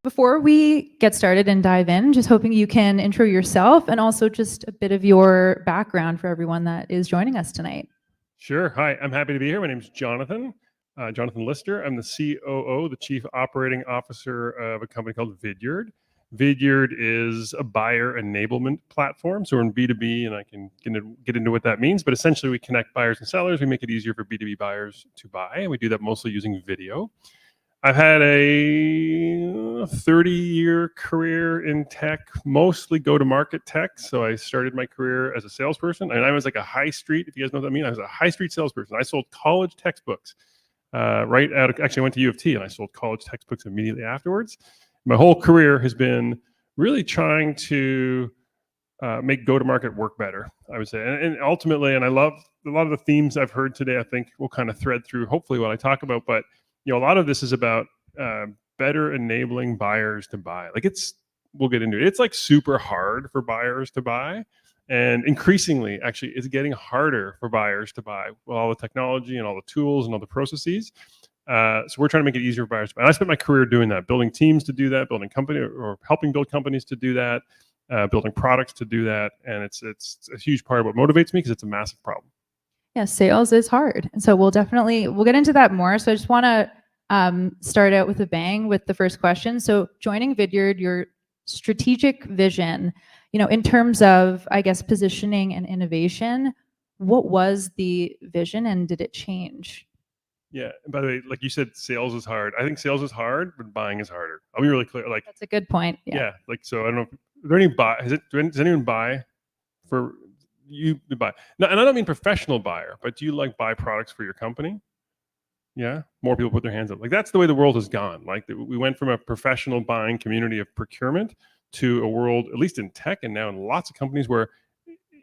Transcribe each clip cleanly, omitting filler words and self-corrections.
before we get started and dive in, just hoping you can intro yourself and also just a bit of your background for everyone that is joining us tonight. Sure. Hi, I'm happy to be here. My name is Jonathan, Jonathan Lister. I'm the COO, the Chief Operating Officer of a company called VidYard. VidYard is a buyer enablement platform. So we're in B2B, and I can get into what that means. But essentially, we connect buyers and sellers. We make it easier for B2B buyers to buy, and we do that mostly using video. I've had a 30-year career in tech, mostly go-to-market tech. So I started my career as a salesperson, and I was like a high street, if you guys know what I mean. I was a high street salesperson. I sold college textbooks actually, I went to U of T, and I sold college textbooks immediately afterwards. My whole career has been really trying to make go-to-market work better, I would say. And ultimately, and I love a lot of the themes I've heard today, I think we'll kind of thread through hopefully what I talk about, but a lot of this is about better enabling buyers to buy. We'll get into it. It's like super hard for buyers to buy. And increasingly, actually, it's getting harder for buyers to buy with all the technology and all the tools and all the processes. So we're trying to make it easier for buyers to buy. And I spent my career doing that, building teams to do that, building company or helping build companies to do that, building products to do that. And it's a huge part of what motivates me because it's a massive problem. Yeah, sales is hard. And so we'll get into that more. So I just want to start out with a bang with the first question. So joining VidYard, your strategic vision, in terms of, I guess, positioning and innovation, what was the vision and did it change? Yeah. And by the way, like you said, sales is hard. I think sales is hard, but buying is harder. I'll be really clear. That's a good point. Yeah. So I don't know. Is there any buy? Does anyone buy for you to buy? No, and I don't mean professional buyer, but do you buy products for your company? Yeah, more people put their hands up. That's the way the world has gone. We went from a professional buying community of procurement to a world, at least in tech and now in lots of companies, where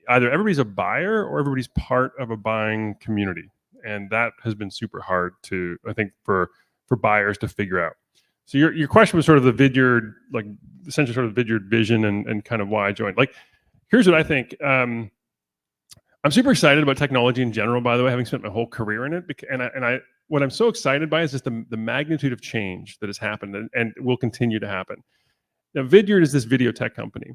either everybody's a buyer or everybody's part of a buying community. And that has been super hard to, I think, for buyers to figure out. So your question was sort of the VidYard, essentially sort of the VidYard vision and kind of why I joined. Here's what I think. I'm super excited about technology in general, by the way, having spent my whole career in it. What I'm so excited by is just the magnitude of change that has happened and will continue to happen. Now, VidYard is this video tech company,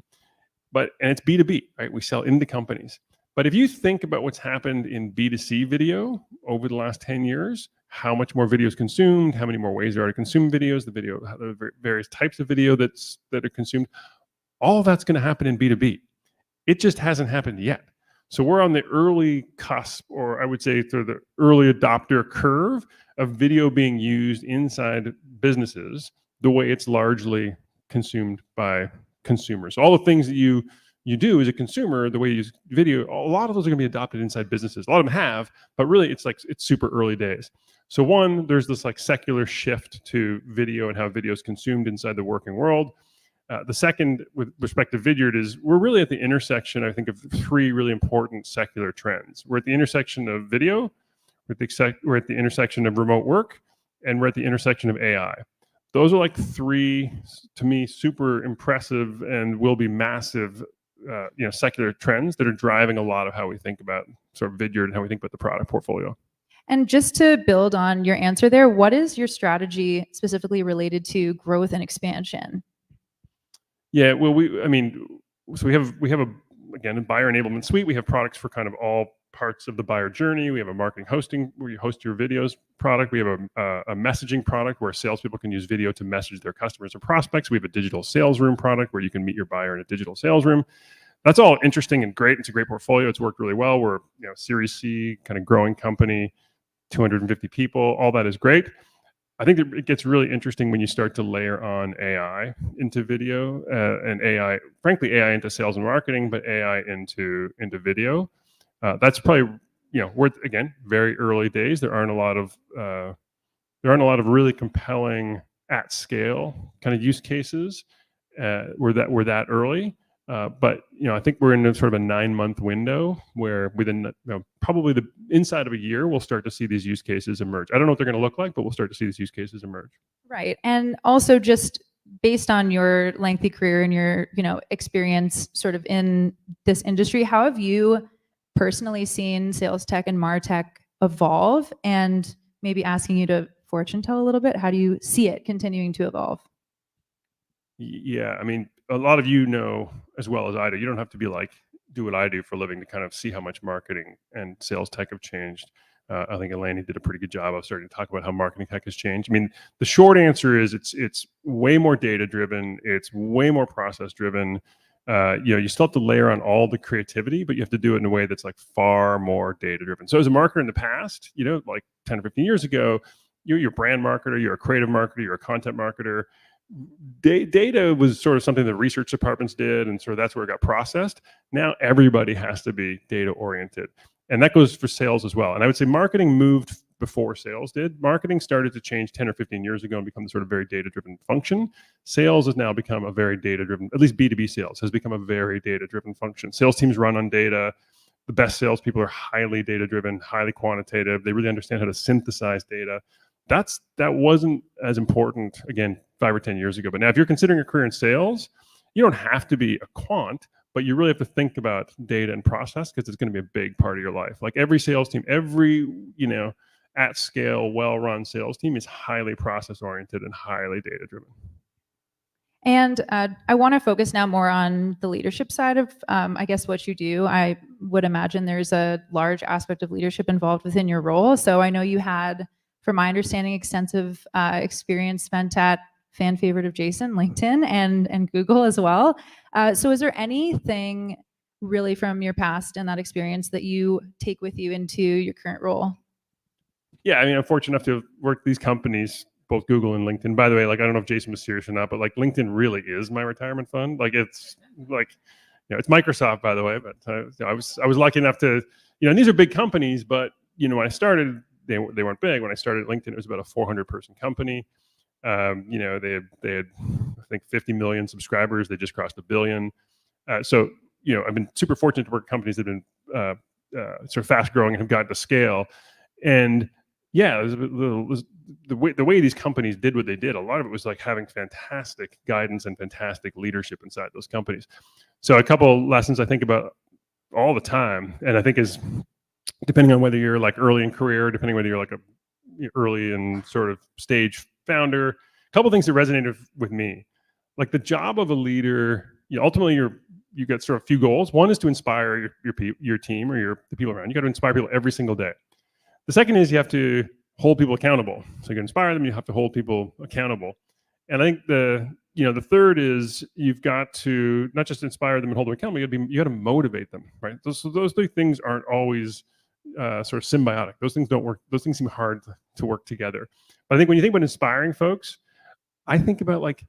and it's B2B, right? We sell into companies. But if you think about what's happened in B2C video over the last 10 years, how much more video is consumed, how many more ways there are to consume videos, the various types of video that are consumed, all of that's going to happen in B2B. It just hasn't happened yet. So we're on the early cusp, or I would say through the early adopter curve of video being used inside businesses the way it's largely consumed by consumers. So all the things that you do as a consumer, the way you use video, a lot of those are going to be adopted inside businesses. A lot of them have, but really it's super early days. So one, there's this secular shift to video and how video is consumed inside the working world. The second, with respect to VidYard, is we're really at the intersection, I think, of three really important secular trends. We're at the intersection of video, we're at the intersection of remote work, and we're at the intersection of AI. Those are three, to me, super impressive and will be massive secular trends that are driving a lot of how we think about sort of VidYard and how we think about the product portfolio. And just to build on your answer there, what is your strategy specifically related to growth and expansion? Yeah, well, we have a buyer enablement suite. We have products for kind of all parts of the buyer journey. We have a marketing hosting where you host your videos product. We have a messaging product where salespeople can use video to message their customers and prospects. We have a digital sales room product where you can meet your buyer in a digital sales room. That's all interesting and great. It's a great portfolio. It's worked really well. We're Series C kind of growing company, 250 people. All that is great. I think it gets really interesting when you start to layer on AI into video and AI, frankly, AI into sales and marketing, but AI into video. That's probably, we're again very early days. There aren't a lot of really compelling at scale kind of use cases. We're that early. But I think we're in sort of a 9-month window where within probably the inside of a year, we'll start to see these use cases emerge. I don't know what they're going to look like, but we'll start to see these use cases emerge. Right. And also just based on your lengthy career and your experience sort of in this industry, how have you personally seen SalesTech and MarTech evolve? And maybe asking you to fortune tell a little bit, how do you see it continuing to evolve? Yeah, I mean, a lot of you know as well as I do. You don't have to be like do what I do for a living to kind of see how much marketing and sales tech have changed. I think Eleni did a pretty good job of starting to talk about how marketing tech has changed. I mean, the short answer is it's way more data driven. It's way more process driven. You still have to layer on all the creativity, but you have to do it in a way that's like far more data driven. So as a marketer in the past, like 10 or 15 years ago, you're a brand marketer, you're a creative marketer, you're a content marketer. Data was sort of something that research departments did, and sort of that's where it got processed. Now everybody has to be data oriented, and that goes for sales as well. And I would say marketing moved before sales did. Marketing started to change 10 or 15 years ago and become sort of very data driven function. Sales has now become a very data driven, at least B2B sales has become a very data driven function. Sales teams run on data. The best salespeople are highly data driven, highly quantitative. They really understand how to synthesize data. That wasn't as important, again, 5 or 10 years ago. But now if you're considering a career in sales, you don't have to be a quant, but you really have to think about data and process because it's going to be a big part of your life. Like every sales team, every, at scale, well-run sales team is highly process oriented and highly data driven. And I want to focus now more on the leadership side of, I guess, what you do. I would imagine there's a large aspect of leadership involved within your role. So I know you had, from my understanding, extensive experience spent at fan favorite of Jason, LinkedIn, and Google as well. So is there anything really from your past and that experience that you take with you into your current role? Yeah, I mean, I'm fortunate enough to have worked these companies, both Google and LinkedIn. By the way, like, I don't know if Jason was serious or not, but like LinkedIn really is my retirement fund. Like it's like, it's Microsoft, by the way, but I was lucky enough to, and these are big companies, but when I started, they weren't big. When I started LinkedIn, it was about a 400-person company. They had I think 50 million subscribers. They just crossed 1 billion. So I've been super fortunate to work at companies that have been sort of fast growing and have gotten to scale. And yeah, the way these companies did what they did, a lot of it was like having fantastic guidance and fantastic leadership inside those companies. So a couple lessons I think about all the time, and I think is depending on whether you're like early in career, depending on whether you're like a early and sort of stage founder, a couple of things that resonated with me. Like the job of a leader, ultimately you got sort of a few goals. One is to inspire your team or the people around. You got to inspire people every single day. The second is you have to hold people accountable. So you can inspire them, you have to hold people accountable. And I think the third is you've got to not just inspire them and hold them accountable, you got to motivate them, right? Those three things aren't always sort of symbiotic. Those things don't work. Those things seem hard to work together. But I think when you think about inspiring folks, I think about like,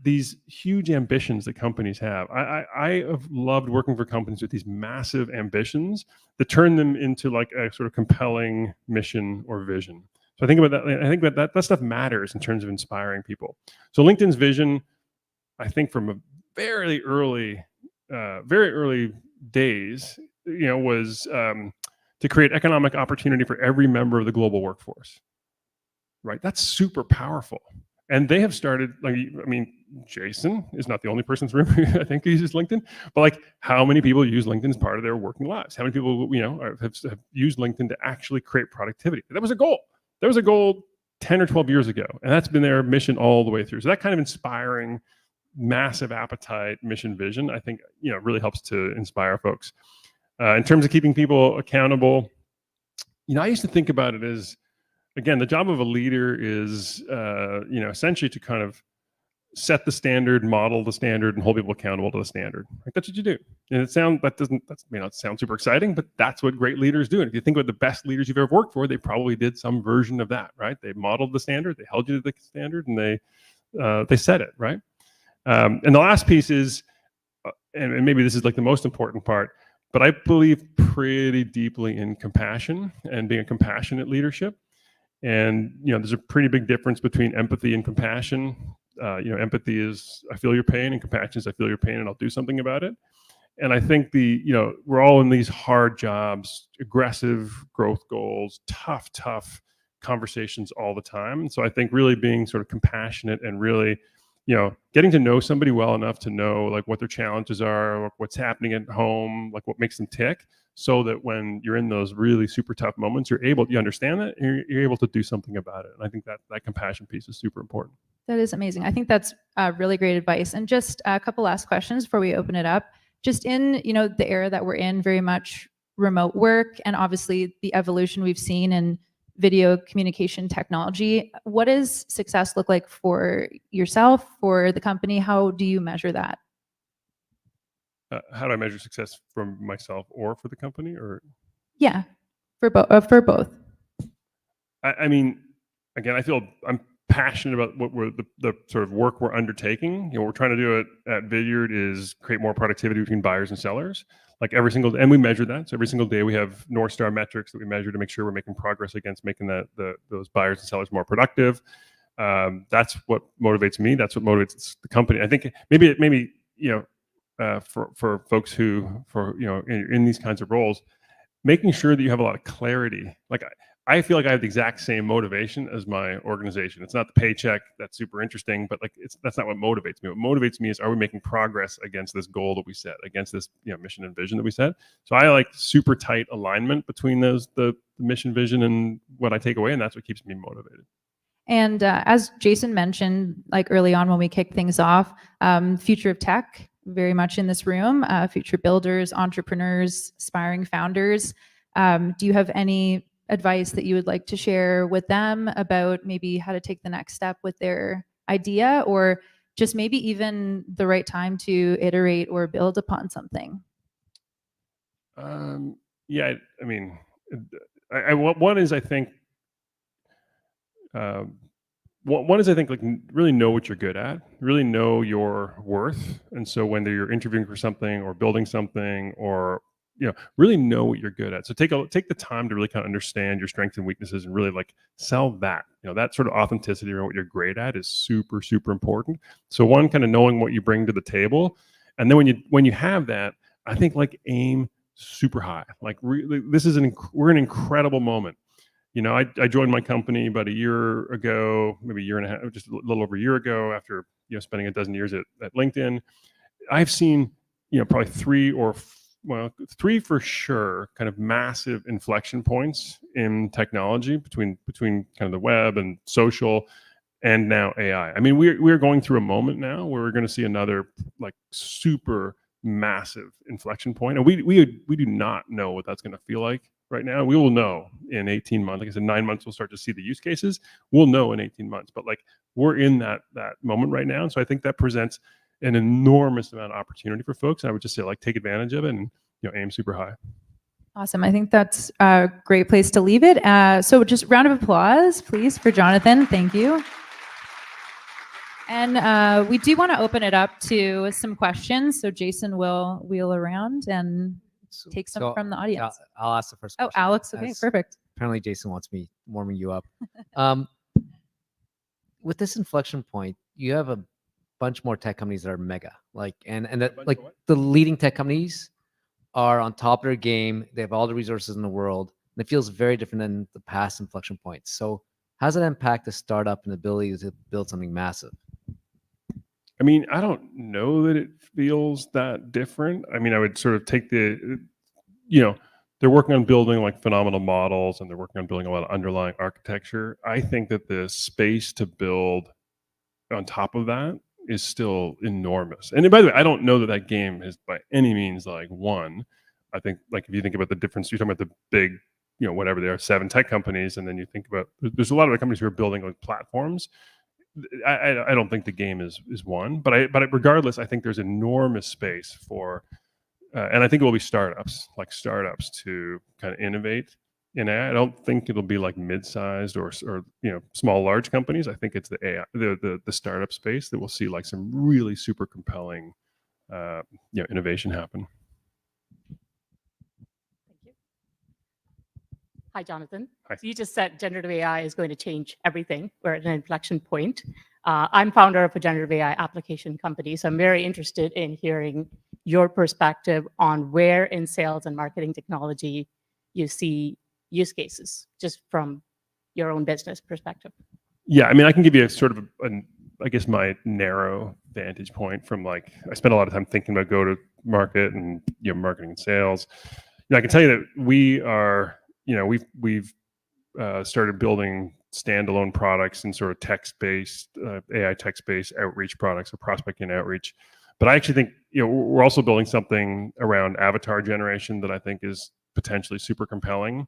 these huge ambitions that companies have. I have loved working for companies with these massive ambitions that turn them into like a sort of compelling mission or vision. So I think about that. I think that stuff matters in terms of inspiring people. So LinkedIn's vision, I think from a very early days, was to create economic opportunity for every member of the global workforce. Right? That's super powerful. And they have started, Jason is not the only person in this room I think who uses LinkedIn, but like how many people use LinkedIn as part of their working lives? How many people, have used LinkedIn to actually create productivity? That was a goal. That was a goal 10 or 12 years ago. And that's been their mission all the way through. So that kind of inspiring, massive appetite, mission, vision, I think, really helps to inspire folks. In terms of keeping people accountable, I used to think about it as, again, the job of a leader is, essentially to kind of set the standard, model the standard, and hold people accountable to the standard. Like that's what you do. And that may not sound super exciting, but that's what great leaders do. And if you think about the best leaders you've ever worked for, they probably did some version of that, right? They modeled the standard, they held you to the standard, and they set it, right? And the last piece is, and maybe this is like the most important part, but I believe pretty deeply in compassion and being a compassionate leadership. And there's a pretty big difference between empathy and compassion. Empathy is I feel your pain, and compassion is I feel your pain and I'll do something about it. And I think we're all in these hard jobs, aggressive growth goals, tough conversations all the time. And so I think really being sort of compassionate and really, getting to know somebody well enough to know like what their challenges are, what's happening at home, like what makes them tick, so that when you're in those really super tough moments, you understand that, and you're able to do something about it. And I think that compassion piece is super important. That is amazing. I think that's really great advice. And just a couple last questions before we open it up. Just in, the era that we're in, very much remote work, and obviously the evolution we've seen in video communication technology, what does success look like for yourself, for the company? How do you measure that? How do I measure success from myself or for the company, or? Yeah, for both. I mean, again, I feel I'm passionate about what we're the sort of work we're undertaking. What we're trying to do at VidYard is create more productivity between buyers and sellers. Like every single day, and we measure that. So every single day we have North Star metrics that we measure to make sure we're making progress against making those buyers and sellers more productive. That's what motivates me. That's what motivates the company. I think maybe for folks who in these kinds of roles, making sure that you have a lot of clarity. Like I feel like I have the exact same motivation as my organization. It's not the paycheck that's super interesting, but that's not what motivates me. What motivates me is, are we making progress against this goal that we set, against this mission and vision that we set? So I like super tight alignment between the mission, vision, and what I take away, and that's what keeps me motivated. And as Jason mentioned, like early on when we kicked things off, future of tech, very much in this room, future builders, entrepreneurs, aspiring founders. Do you have any advice that you would like to share with them about maybe how to take the next step with their idea, or just maybe even the right time to iterate or build upon something? Yeah, I mean, one is I think like really know what you're good at, really know your worth, and so when you're interviewing for something or building something, or really know what you're good at. So take the time to really kind of understand your strengths and weaknesses, and really like sell that. That sort of authenticity around what you're great at is super, super important. So one, kind of knowing what you bring to the table, and then when you have that, I think like aim super high. Like this is we're in an incredible moment. I joined my company about a year ago, maybe a year and a half, just a little over a year ago, after spending a dozen years at LinkedIn. I've seen probably three for sure, kind of massive inflection points in technology between kind of the web and social, and now AI. I mean, we're going through a moment now where we're going to see another like super massive inflection point, and we do not know what that's going to feel like right now. We will know in 18 months. Like I said, 9 months we'll start to see the use cases. We'll know in 18 months, but like we're in that moment right now. And so I think that presents an enormous amount of opportunity for folks. And I would just say, like, take advantage of it and aim super high. Awesome. I think that's a great place to leave it. So just round of applause, please, for Jonathan. Thank you. And we do want to open it up to some questions. So Jason will wheel around and take some from the audience. I'll ask the first question. Oh, Alex. Okay, perfect. Apparently Jason wants me warming you up. With this inflection point, you have a bunch more tech companies that are mega, and that like the leading tech companies are on top of their game. They have all the resources in the world, and it feels very different than the past inflection points. So how does it impact the startup and the ability to build something massive? I mean, I don't know that it feels that different. I mean, I would sort of take they're working on building like phenomenal models, and they're working on building a lot of underlying architecture. I think that the space to build on top of that is still enormous. And by the way, I don't know that game is by any means like won. I think like if you think about the difference, you're talking about the big, whatever they are, 7 tech companies, and then you think about there's a lot of other companies who are building like platforms. I don't think the game is won, but regardless, I think there's enormous space for, and I think it will be startups to kind of innovate in AI. I don't think it'll be like mid-sized or small, large companies. I think it's the AI, the startup space that will see like some really super compelling, innovation happen. Thank you. Hi, Jonathan. Hi. So you just said generative AI is going to change everything. We're at an inflection point. I'm founder of a generative AI application company, so I'm very interested in hearing your perspective on where in sales and marketing technology you see use cases, just from your own business perspective. Yeah, I mean, I can give you a sort of I guess my narrow vantage point from like, I spend a lot of time thinking about go to market and marketing and sales. I can tell you that we are, we've started building standalone products and sort of text-based, AI text-based outreach products or prospecting outreach. But I actually think, we're also building something around avatar generation that I think is potentially super compelling.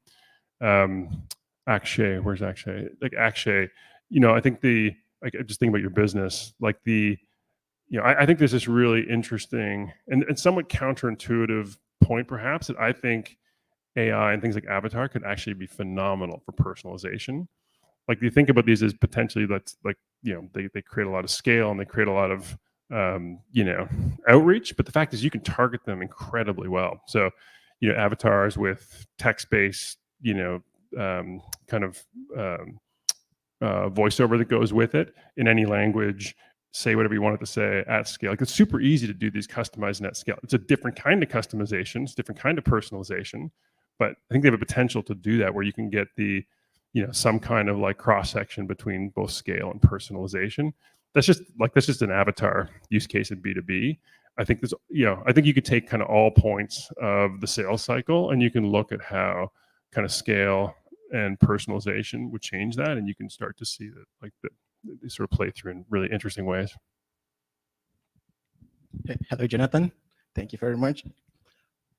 Akshay, where's Akshay? Like Akshay, I think just think about your business, like I think there's this really interesting and somewhat counterintuitive point, perhaps, that I think AI and things like avatar could actually be phenomenal for personalization. Like, you think about these as potentially they create a lot of scale and they create a lot of outreach, but the fact is you can target them incredibly well. So, avatars with text-based, kind of voiceover that goes with it in any language, say whatever you want it to say at scale. Like, it's super easy to do these customizing at scale. It's a different kind of customization, it's a different kind of personalization, but I think they have a potential to do that where you can get the, some kind of like cross section between both scale and personalization. That's just an avatar use case in B2B. I think I think you could take kind of all points of the sales cycle and you can look at how kind of scale and personalization would change that, and you can start to see that they sort of play through in really interesting ways. Hello, Jonathan. Thank you very much.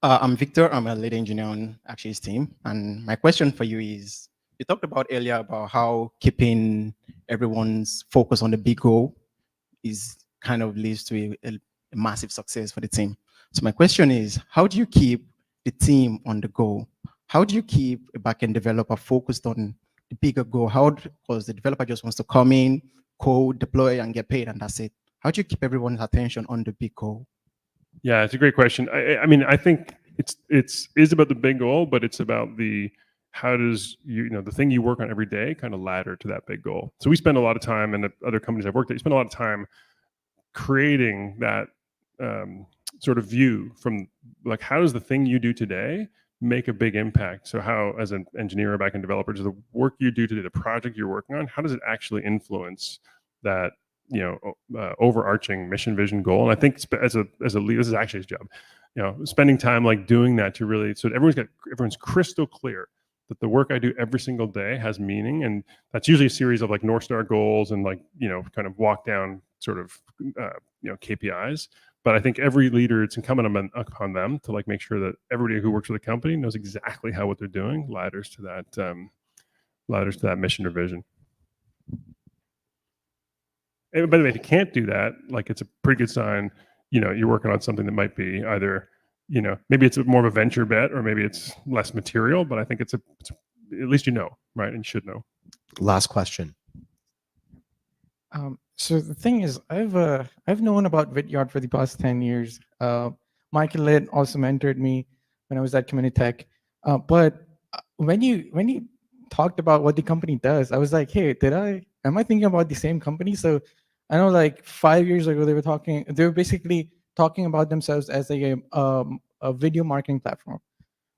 I'm Victor. I'm a lead engineer on Akshay's team. And my question for you is, you talked about earlier about how keeping everyone's focus on the big goal is kind of leads to a massive success for the team. So my question is, how do you keep the team on the goal? How do you keep a backend developer focused on the bigger goal? Because the developer just wants to come in, code, deploy, and get paid, and that's it. How do you keep everyone's attention on the big goal? Yeah, it's a great question. I mean, I think it is about the big goal, but it's about how does the thing you work on every day kind of ladder to that big goal. So we spend a lot of time, and the other companies I've worked at, you spend a lot of time creating that sort of view from like, how does the thing you do today make a big impact? So how, as an engineer or backend developer, does the work you do today, the project you're working on, how does it actually influence that overarching mission, vision, goal? And I think as a lead, this is actually his job, spending time like doing that to really, so everyone's crystal clear that the work I do every single day has meaning. And that's usually a series of like North Star goals and like, kind of walk down sort of, KPIs. But I think every leader, it's incumbent upon them to like make sure that everybody who works for the company knows exactly how what they're doing ladders to that mission or vision. And by the way, if you can't do that, like, it's a pretty good sign, you're working on something that might be either, maybe it's more of a venture bet or maybe it's less material, but I think it's at least right? And you should know. Last question. So the thing is, I've known about VidYard for the past 10 years. Michael Litt also mentored me when I was at Community Tech. But when you talked about what the company does, I was like, hey, am I thinking about the same company? So I know like 5 years ago, they were basically talking about themselves as a video marketing platform.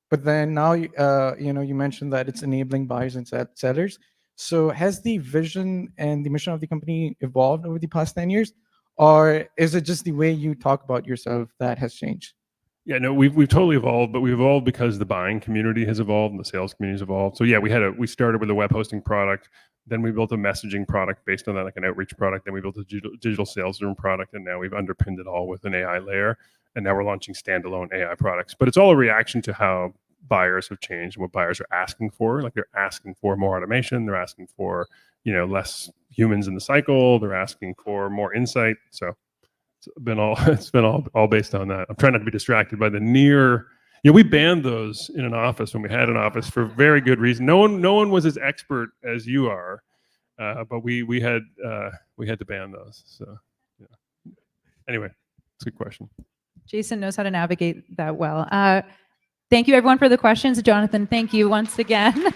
But then now, you mentioned that it's enabling buyers and sellers. So has the vision and the mission of the company evolved over the past 10 years? Or is it just the way you talk about yourself that has changed? Yeah, no, we've totally evolved, but we've evolved because the buying community has evolved and the sales community has evolved. So yeah, we started with a web hosting product, then we built a messaging product based on that, like an outreach product, then we built a digital sales room product, and now we've underpinned it all with an AI layer, and now we're launching standalone AI products. But it's all a reaction to how buyers have changed and what buyers are asking for. Like, they're asking for more automation, they're asking for less humans in the cycle, they're asking for more insight. So it's been all based on that. I'm trying not to be distracted by the near. We banned those in an office when we had an office for very good reason. No one was as expert as you are, but we had to ban those. So anyway, it's a good question. Jason knows how to navigate that well. Thank you, everyone, for the questions. Jonathan, thank you once again.